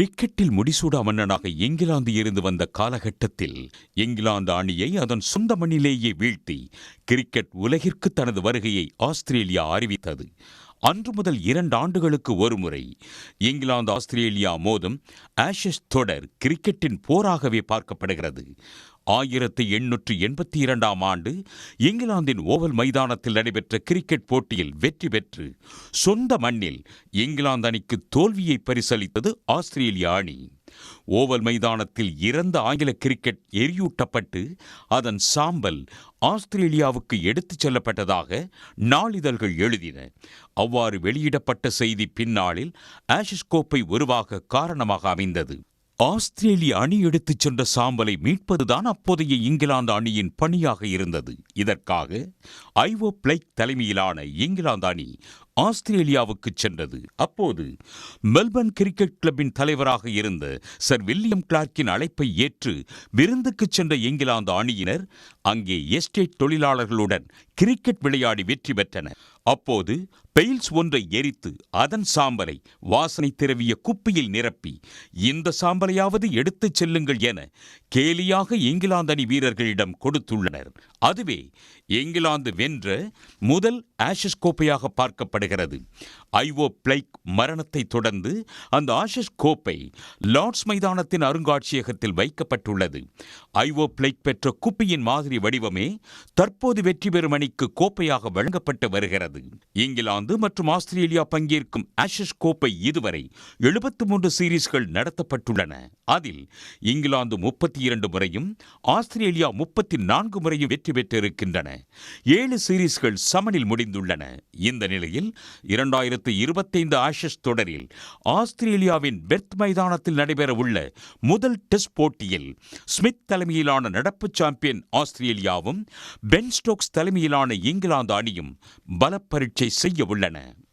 கிரிக்கெட்டில் முடிசூடா மன்னனாக இங்கிலாந்து இருந்து வந்த காலகட்டத்தில் இங்கிலாந்து அணியை அதன் சொந்த மண்ணிலேயே வீழ்த்தி கிரிக்கெட் உலகிற்கு தனது வருகையை ஆஸ்திரேலியா அறிவித்தது. அன்று முதல் 2 ஆண்டுகளுக்கு ஒருமுறை இங்கிலாந்து ஆஸ்திரேலியா மோதும் ஆஷஸ் தொடர் கிரிக்கெட்டின் போராகவே பார்க்கப்படுகிறது. 1882ஆம் ஆண்டு இங்கிலாந்தின் ஓவல் மைதானத்தில் நடைபெற்ற கிரிக்கெட் போட்டியில் வெற்றி பெற்று சொந்த மண்ணில் இங்கிலாந்து அணிக்கு தோல்வியை பரிசளித்தது ஆஸ்திரேலியா அணி. ஓவல் மைதானத்தில் இறந்த ஆங்கில கிரிக்கெட் எரியூட்டப்பட்டு அதன் சாம்பல் ஆஸ்திரேலியாவுக்கு எடுத்துச் செல்லப்பட்டதாக நாளிதழ்கள் எழுதின. அவ்வாறு வெளியிடப்பட்ட செய்தி பின்னாளில் ஆஷஸ் கோப்பை உருவாக காரணமாக அமைந்தது. ஆஸ்திரேலிய அணி எடுத்துச் சென்ற சாம்பலை மீட்பதுதான் அப்போதைய இங்கிலாந்து அணியின் பணியாக இருந்தது. இதற்காக ஐவோ பிளைக் தலைமையிலான இங்கிலாந்து அணி ஆஸ்திரேலியாவுக்கு சென்றது. அப்போது மெல்பர்ன் கிரிக்கெட் கிளப்பின் தலைவராக இருந்த சர் வில்லியம் கிளார்க்கின் அழைப்பை ஏற்று விருந்துக்கு சென்ற இங்கிலாந்து அணியினர் அங்கே எஸ்டேட் தொழிலாளர்களுடன் கிரிக்கெட் விளையாடி வெற்றி பெற்றனர். அப்போது பெயில்ஸ் ஒன்றை எரித்து அதன் சாம்பலை வாசனை திரவிய குப்பியில் நிரப்பி இந்த சாம்பலையாவது எடுத்துச் செல்லுங்கள் என கேலியாக இங்கிலாந்து அணி வீரர்களிடம் கொடுத்துள்ளனர். அதுவே இங்கிலாந்து வென்ற முதல் ஆஷஸ் கோப்பையாக பார்க்கப்படுகிறது. ஐவோ பிளைக் மரணத்தை தொடர்ந்து அந்த ஆஷஸ் கோப்பை லார்ட்ஸ் மைதானத்தின் அருங்காட்சியகத்தில் வைக்கப்பட்டுள்ளது. ஐவோ பிளைக் பெற்ற குப்பியின் மாதிரி வடிவமே தற்போது வெற்றி பெறும் அணிக்கு கோப்பையாக வழங்கப்பட்டு வருகிறது. இங்கிலாந்து மற்றும் ஆஸ்திரேலியா பங்கேற்கும் ஆஷஸ் கோப்பை இதுவரை 73 சீரீஸ்கள் நடத்தப்பட்டுள்ளன. அதில் இங்கிலாந்து 32 முறையும் ஆஸ்திரேலியா 34 முறையும் வெற்றி பெற்றிருக்கின்றன. 7 சீரீஸ்கள் சமனில் முடிந்துள்ளன. இந்த நிலையில் 2025 ஆஷஸ் தொடரில் ஆஸ்திரேலியாவின் பெர்த் மைதானத்தில் நடைபெறவுள்ள முதல் டெஸ்ட் போட்டியில் ஸ்மித் தலைமையிலான நடப்பு சாம்பியன் ஆஸ்திரேலியாவும் பென் ஸ்டோக்ஸ் தலைமையிலான இங்கிலாந்து அணியும் பலப்பரீட்சை செய்ய உள்ளன.